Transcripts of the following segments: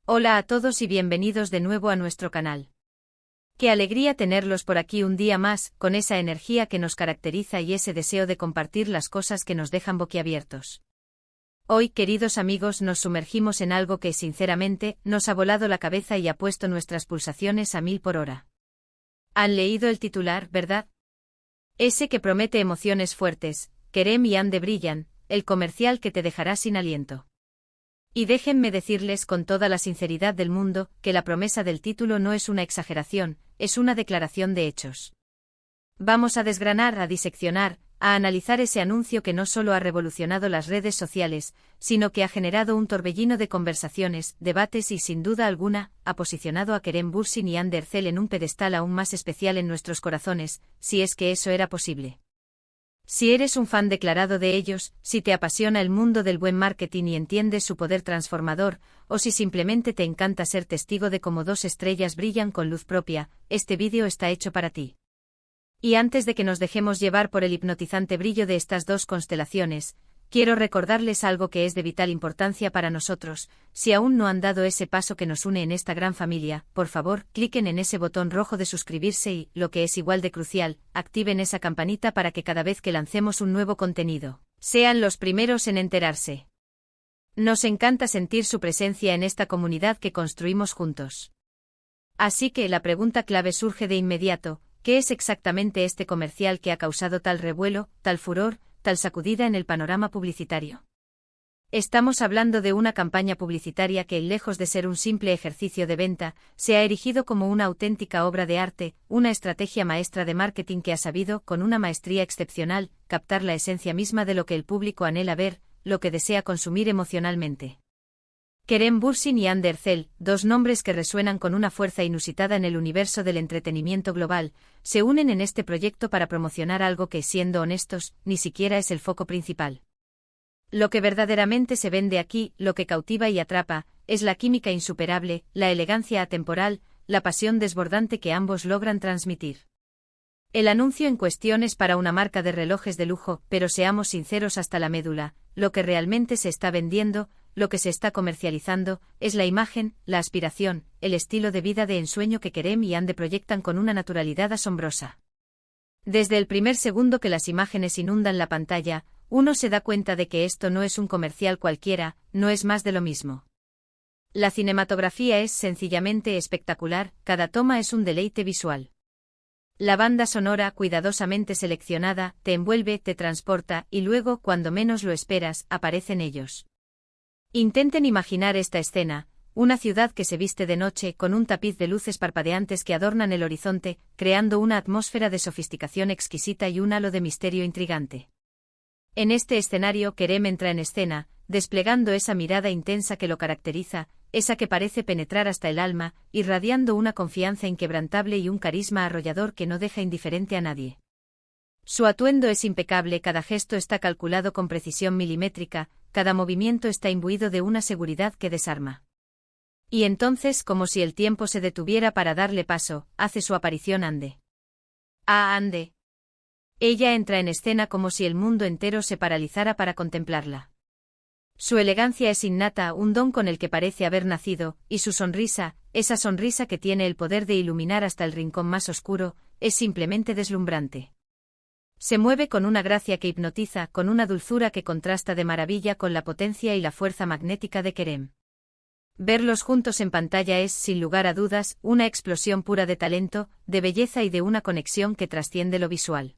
Hola a todos y bienvenidos de nuevo a nuestro canal. Qué alegría tenerlos por aquí un día más, con esa energía que nos caracteriza y ese deseo de compartir las cosas que nos dejan boquiabiertos. Hoy, queridos amigos, nos sumergimos en algo que, sinceramente, nos ha volado la cabeza y ha puesto nuestras pulsaciones a 1000 por hora. ¿Han leído el titular, verdad? Ese que promete emociones fuertes, Kerem y Ande brillan, el comercial que te dejará sin aliento. Y déjenme decirles con toda la sinceridad del mundo, que la promesa del título no es una exageración, es una declaración de hechos. Vamos a desgranar, a diseccionar, a analizar ese anuncio que no solo ha revolucionado las redes sociales, sino que ha generado un torbellino de conversaciones, debates y, sin duda alguna, ha posicionado a Kerem Bürsin y Hande Erçel en un pedestal aún más especial en nuestros corazones, si es que eso era posible. Si eres un fan declarado de ellos, si te apasiona el mundo del buen marketing y entiendes su poder transformador, o si simplemente te encanta ser testigo de cómo dos estrellas brillan con luz propia, este vídeo está hecho para ti. Y antes de que nos dejemos llevar por el hipnotizante brillo de estas dos constelaciones, quiero recordarles algo que es de vital importancia para nosotros. Si aún no han dado ese paso que nos une en esta gran familia, por favor, cliquen en ese botón rojo de suscribirse y, lo que es igual de crucial, activen esa campanita para que cada vez que lancemos un nuevo contenido, sean los primeros en enterarse. Nos encanta sentir su presencia en esta comunidad que construimos juntos. Así que la pregunta clave surge de inmediato: ¿qué es exactamente este comercial que ha causado tal revuelo, tal furor, tal sacudida en el panorama publicitario? Estamos hablando de una campaña publicitaria que, lejos de ser un simple ejercicio de venta, se ha erigido como una auténtica obra de arte, una estrategia maestra de marketing que ha sabido, con una maestría excepcional, captar la esencia misma de lo que el público anhela ver, lo que desea consumir emocionalmente. Kerem Bürsin y Hande Erçel, dos nombres que resuenan con una fuerza inusitada en el universo del entretenimiento global, se unen en este proyecto para promocionar algo que, siendo honestos, ni siquiera es el foco principal. Lo que verdaderamente se vende aquí, lo que cautiva y atrapa, es la química insuperable, la elegancia atemporal, la pasión desbordante que ambos logran transmitir. El anuncio en cuestión es para una marca de relojes de lujo, pero seamos sinceros hasta la médula, lo que realmente se está vendiendo, lo que se está comercializando, es la imagen, la aspiración, el estilo de vida de ensueño que Kerem y Hande proyectan con una naturalidad asombrosa. Desde el primer segundo que las imágenes inundan la pantalla, uno se da cuenta de que esto no es un comercial cualquiera, no es más de lo mismo. La cinematografía es sencillamente espectacular, cada toma es un deleite visual. La banda sonora, cuidadosamente seleccionada, te envuelve, te transporta, y luego, cuando menos lo esperas, aparecen ellos. Intenten imaginar esta escena: una ciudad que se viste de noche, con un tapiz de luces parpadeantes que adornan el horizonte, creando una atmósfera de sofisticación exquisita y un halo de misterio intrigante. En este escenario, Kerem entra en escena, desplegando esa mirada intensa que lo caracteriza, esa que parece penetrar hasta el alma, irradiando una confianza inquebrantable y un carisma arrollador que no deja indiferente a nadie. Su atuendo es impecable, cada gesto está calculado con precisión milimétrica, cada movimiento está imbuido de una seguridad que desarma. Y entonces, como si el tiempo se detuviera para darle paso, hace su aparición Hande. Ah, Hande. Ella entra en escena como si el mundo entero se paralizara para contemplarla. Su elegancia es innata, un don con el que parece haber nacido, y su sonrisa, esa sonrisa que tiene el poder de iluminar hasta el rincón más oscuro, es simplemente deslumbrante. Se mueve con una gracia que hipnotiza, con una dulzura que contrasta de maravilla con la potencia y la fuerza magnética de Kerem. Verlos juntos en pantalla es, sin lugar a dudas, una explosión pura de talento, de belleza y de una conexión que trasciende lo visual.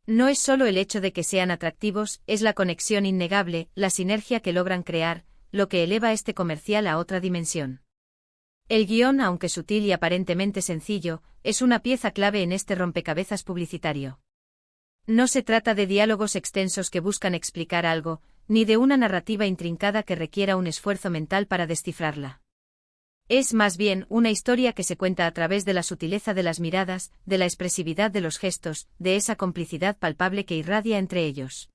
No es solo el hecho de que sean atractivos, es la conexión innegable, la sinergia que logran crear, lo que eleva este comercial a otra dimensión. El guión, aunque sutil y aparentemente sencillo, es una pieza clave en este rompecabezas publicitario. No se trata de diálogos extensos que buscan explicar algo, ni de una narrativa intrincada que requiera un esfuerzo mental para descifrarla. Es más bien una historia que se cuenta a través de la sutileza de las miradas, de la expresividad de los gestos, de esa complicidad palpable que irradia entre ellos.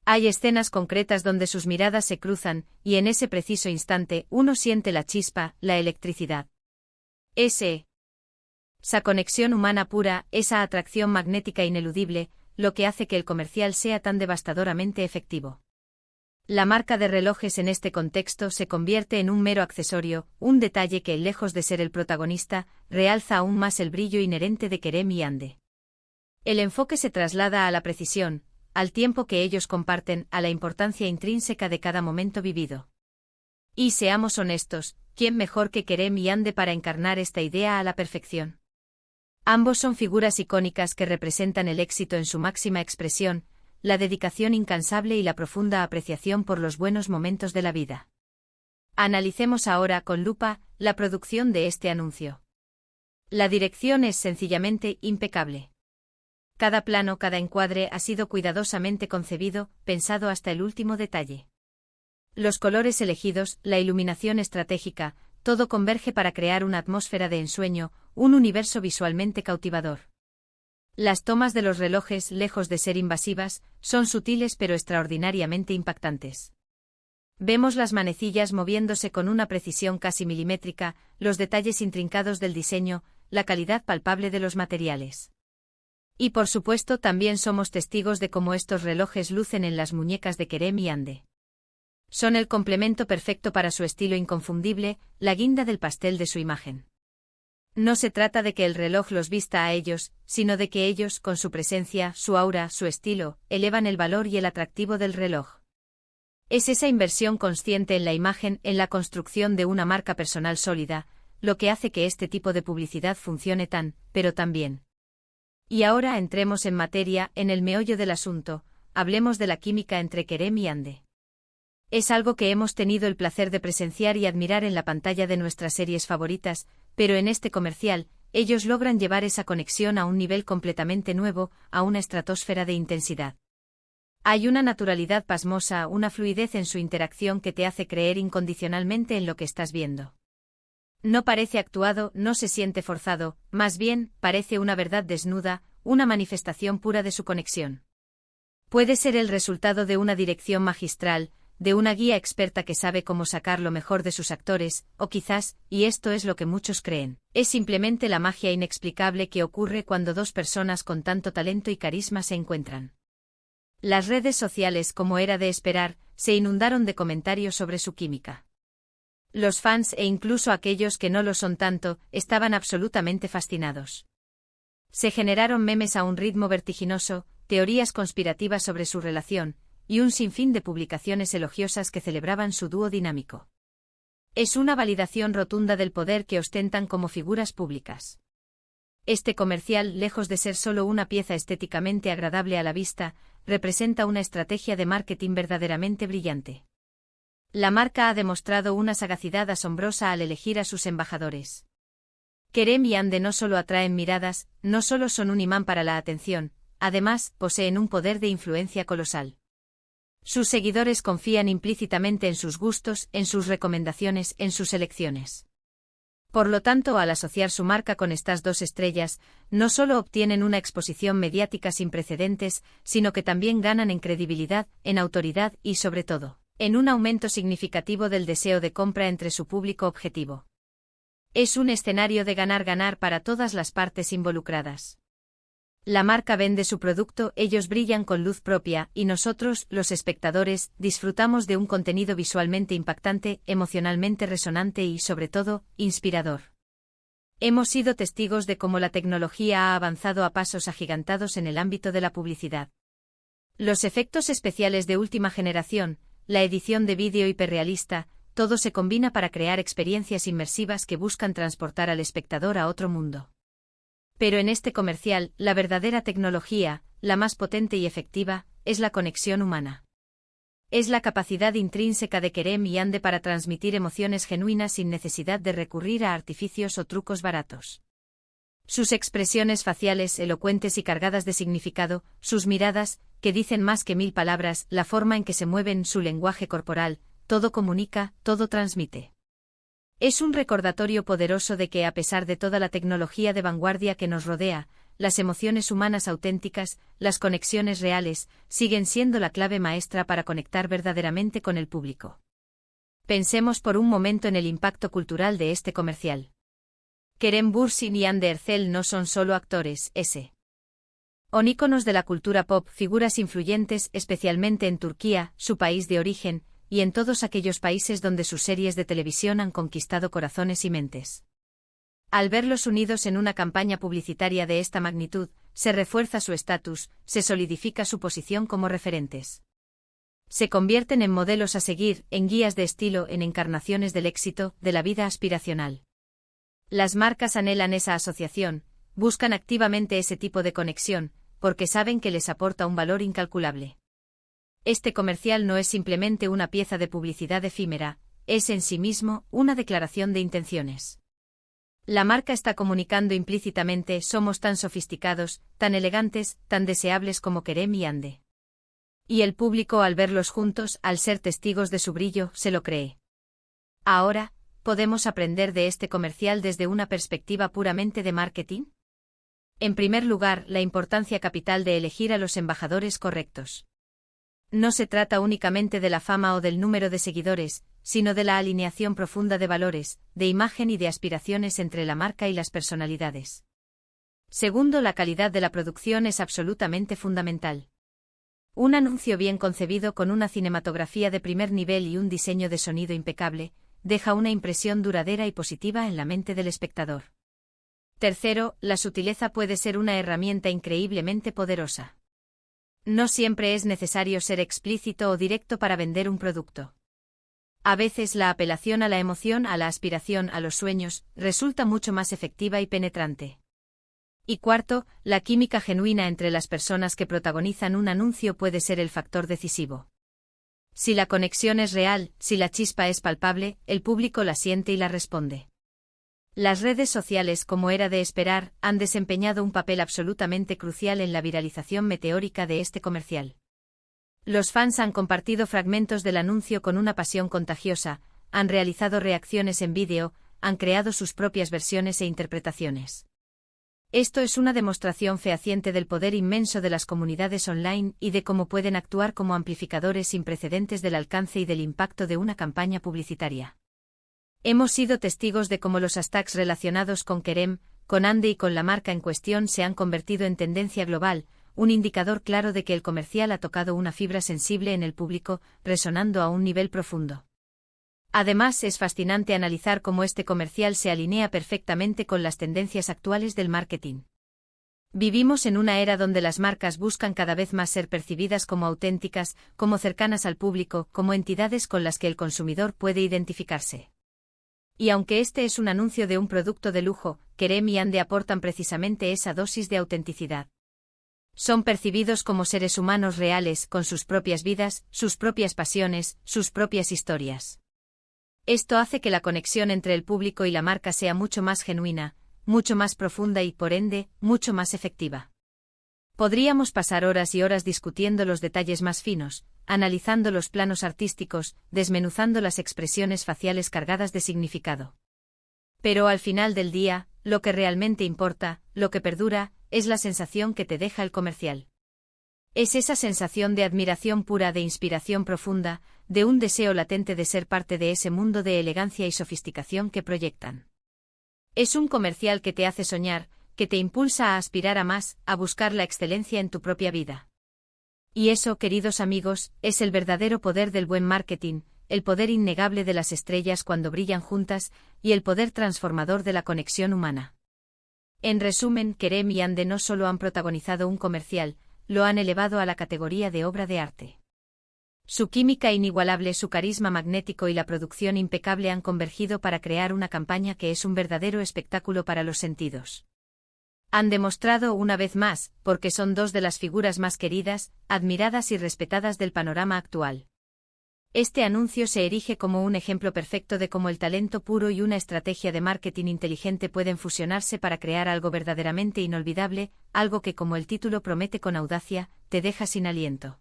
Hay escenas concretas donde sus miradas se cruzan, y en ese preciso instante uno siente la chispa, la electricidad. Esa conexión humana pura, esa atracción magnética ineludible, lo que hace que el comercial sea tan devastadoramente efectivo. La marca de relojes en este contexto se convierte en un mero accesorio, un detalle que, lejos de ser el protagonista, realza aún más el brillo inherente de Kerem y Ande. El enfoque se traslada a la precisión, al tiempo que ellos comparten, a la importancia intrínseca de cada momento vivido. Y seamos honestos, ¿quién mejor que Kerem y Ande para encarnar esta idea a la perfección? Ambos son figuras icónicas que representan el éxito en su máxima expresión, la dedicación incansable y la profunda apreciación por los buenos momentos de la vida. Analicemos ahora con lupa la producción de este anuncio. La dirección es sencillamente impecable. Cada plano, cada encuadre ha sido cuidadosamente concebido, pensado hasta el último detalle. Los colores elegidos, la iluminación estratégica, todo converge para crear una atmósfera de ensueño, un universo visualmente cautivador. Las tomas de los relojes, lejos de ser invasivas, son sutiles pero extraordinariamente impactantes. Vemos las manecillas moviéndose con una precisión casi milimétrica, los detalles intrincados del diseño, la calidad palpable de los materiales. Y por supuesto también somos testigos de cómo estos relojes lucen en las muñecas de Kerem y Ande. Son el complemento perfecto para su estilo inconfundible, la guinda del pastel de su imagen. No se trata de que el reloj los vista a ellos, sino de que ellos, con su presencia, su aura, su estilo, elevan el valor y el atractivo del reloj. Es esa inversión consciente en la imagen, en la construcción de una marca personal sólida, lo que hace que este tipo de publicidad funcione tan, pero tan bien. Y ahora entremos en materia, en el meollo del asunto, hablemos de la química entre Kerem y Ande. Es algo que hemos tenido el placer de presenciar y admirar en la pantalla de nuestras series favoritas, pero en este comercial, ellos logran llevar esa conexión a un nivel completamente nuevo, a una estratosfera de intensidad. Hay una naturalidad pasmosa, una fluidez en su interacción que te hace creer incondicionalmente en lo que estás viendo. No parece actuado, no se siente forzado, más bien, parece una verdad desnuda, una manifestación pura de su conexión. Puede ser el resultado de una dirección magistral, de una guía experta que sabe cómo sacar lo mejor de sus actores, o quizás, y esto es lo que muchos creen, es simplemente la magia inexplicable que ocurre cuando dos personas con tanto talento y carisma se encuentran. Las redes sociales, como era de esperar, se inundaron de comentarios sobre su química. Los fans e incluso aquellos que no lo son tanto, estaban absolutamente fascinados. Se generaron memes a un ritmo vertiginoso, teorías conspirativas sobre su relación, y un sinfín de publicaciones elogiosas que celebraban su dúo dinámico. Es una validación rotunda del poder que ostentan como figuras públicas. Este comercial, lejos de ser solo una pieza estéticamente agradable a la vista, representa una estrategia de marketing verdaderamente brillante. La marca ha demostrado una sagacidad asombrosa al elegir a sus embajadores. Kerem y Ande no solo atraen miradas, no solo son un imán para la atención, además, poseen un poder de influencia colosal. Sus seguidores confían implícitamente en sus gustos, en sus recomendaciones, en sus elecciones. Por lo tanto, al asociar su marca con estas dos estrellas, no solo obtienen una exposición mediática sin precedentes, sino que también ganan en credibilidad, en autoridad y, sobre todo, en un aumento significativo del deseo de compra entre su público objetivo. Es un escenario de ganar-ganar para todas las partes involucradas. La marca vende su producto, ellos brillan con luz propia, y nosotros, los espectadores, disfrutamos de un contenido visualmente impactante, emocionalmente resonante y, sobre todo, inspirador. Hemos sido testigos de cómo la tecnología ha avanzado a pasos agigantados en el ámbito de la publicidad. Los efectos especiales de última generación, la edición de vídeo hiperrealista, todo se combina para crear experiencias inmersivas que buscan transportar al espectador a otro mundo. Pero en este comercial, la verdadera tecnología, la más potente y efectiva, es la conexión humana. Es la capacidad intrínseca de Kerem y Ande para transmitir emociones genuinas sin necesidad de recurrir a artificios o trucos baratos. Sus expresiones faciales elocuentes y cargadas de significado, sus miradas, que dicen más que 1000 palabras, la forma en que se mueven, su lenguaje corporal, todo comunica, todo transmite. Es un recordatorio poderoso de que a pesar de toda la tecnología de vanguardia que nos rodea, las emociones humanas auténticas, las conexiones reales, siguen siendo la clave maestra para conectar verdaderamente con el público. Pensemos por un momento en el impacto cultural de este comercial. Kerem Bürsin y Ande Erçel no son solo actores, On íconos de la cultura pop, figuras influyentes especialmente en Turquía, su país de origen, y en todos aquellos países donde sus series de televisión han conquistado corazones y mentes. Al verlos unidos en una campaña publicitaria de esta magnitud, se refuerza su estatus, se solidifica su posición como referentes. Se convierten en modelos a seguir, en guías de estilo, en encarnaciones del éxito, de la vida aspiracional. Las marcas anhelan esa asociación, buscan activamente ese tipo de conexión, porque saben que les aporta un valor incalculable. Este comercial no es simplemente una pieza de publicidad efímera, es en sí mismo una declaración de intenciones. La marca está comunicando implícitamente: somos tan sofisticados, tan elegantes, tan deseables como Kerem y Hande. Y el público, al verlos juntos, al ser testigos de su brillo, se lo cree. Ahora, ¿podemos aprender de este comercial desde una perspectiva puramente de marketing? En primer lugar, la importancia capital de elegir a los embajadores correctos. No se trata únicamente de la fama o del número de seguidores, sino de la alineación profunda de valores, de imagen y de aspiraciones entre la marca y las personalidades. Segundo, la calidad de la producción es absolutamente fundamental. Un anuncio bien concebido con una cinematografía de primer nivel y un diseño de sonido impecable, deja una impresión duradera y positiva en la mente del espectador. Tercero, la sutileza puede ser una herramienta increíblemente poderosa. No siempre es necesario ser explícito o directo para vender un producto. A veces la apelación a la emoción, a la aspiración, a los sueños, resulta mucho más efectiva y penetrante. Y cuarto, la química genuina entre las personas que protagonizan un anuncio puede ser el factor decisivo. Si la conexión es real, si la chispa es palpable, el público la siente y la responde. Las redes sociales, como era de esperar, han desempeñado un papel absolutamente crucial en la viralización meteórica de este comercial. Los fans han compartido fragmentos del anuncio con una pasión contagiosa, han realizado reacciones en vídeo, han creado sus propias versiones e interpretaciones. Esto es una demostración fehaciente del poder inmenso de las comunidades online y de cómo pueden actuar como amplificadores sin precedentes del alcance y del impacto de una campaña publicitaria. Hemos sido testigos de cómo los hashtags relacionados con Kerem, con Hande y con la marca en cuestión se han convertido en tendencia global, un indicador claro de que el comercial ha tocado una fibra sensible en el público, resonando a un nivel profundo. Además, es fascinante analizar cómo este comercial se alinea perfectamente con las tendencias actuales del marketing. Vivimos en una era donde las marcas buscan cada vez más ser percibidas como auténticas, como cercanas al público, como entidades con las que el consumidor puede identificarse. Y aunque este es un anuncio de un producto de lujo, Kerem y Hande aportan precisamente esa dosis de autenticidad. Son percibidos como seres humanos reales, con sus propias vidas, sus propias pasiones, sus propias historias. Esto hace que la conexión entre el público y la marca sea mucho más genuina, mucho más profunda y, por ende, mucho más efectiva. Podríamos pasar horas y horas discutiendo los detalles más finos, analizando los planos artísticos, desmenuzando las expresiones faciales cargadas de significado. Pero al final del día, lo que realmente importa, lo que perdura, es la sensación que te deja el comercial. Es esa sensación de admiración pura, de inspiración profunda, de un deseo latente de ser parte de ese mundo de elegancia y sofisticación que proyectan. Es un comercial que te hace soñar, que te impulsa a aspirar a más, a buscar la excelencia en tu propia vida. Y eso, queridos amigos, es el verdadero poder del buen marketing, el poder innegable de las estrellas cuando brillan juntas, y el poder transformador de la conexión humana. En resumen, Kerem y Hande no solo han protagonizado un comercial, lo han elevado a la categoría de obra de arte. Su química inigualable, su carisma magnético y la producción impecable han convergido para crear una campaña que es un verdadero espectáculo para los sentidos. Han demostrado una vez más, porque son dos de las figuras más queridas, admiradas y respetadas del panorama actual. Este anuncio se erige como un ejemplo perfecto de cómo el talento puro y una estrategia de marketing inteligente pueden fusionarse para crear algo verdaderamente inolvidable, algo que, como el título promete con audacia, te deja sin aliento.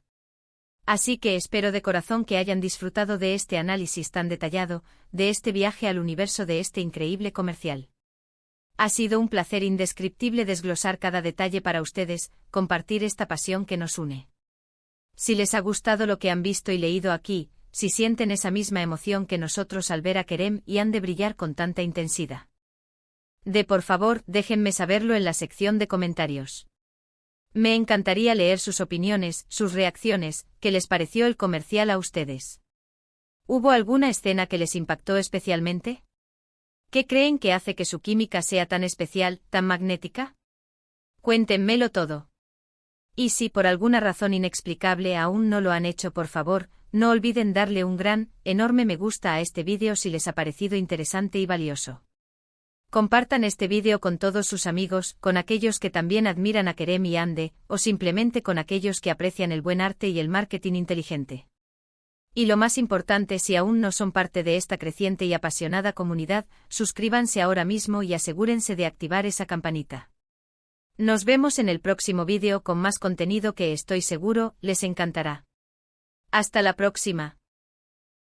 Así que espero de corazón que hayan disfrutado de este análisis tan detallado, de este viaje al universo de este increíble comercial. Ha sido un placer indescriptible desglosar cada detalle para ustedes, compartir esta pasión que nos une. Si les ha gustado lo que han visto y leído aquí, si sienten esa misma emoción que nosotros al ver a Kerem y Hande brillar con tanta intensidad, por favor, déjenme saberlo en la sección de comentarios. Me encantaría leer sus opiniones, sus reacciones, ¿qué les pareció el comercial a ustedes? ¿Hubo alguna escena que les impactó especialmente? ¿Qué creen que hace que su química sea tan especial, tan magnética? Cuéntenmelo todo. Y si por alguna razón inexplicable aún no lo han hecho, por favor, no olviden darle un gran, enorme me gusta a este vídeo si les ha parecido interesante y valioso. Compartan este vídeo con todos sus amigos, con aquellos que también admiran a Kerem y Ande, o simplemente con aquellos que aprecian el buen arte y el marketing inteligente. Y lo más importante, si aún no son parte de esta creciente y apasionada comunidad, suscríbanse ahora mismo y asegúrense de activar esa campanita. Nos vemos en el próximo vídeo con más contenido que estoy seguro les encantará. Hasta la próxima.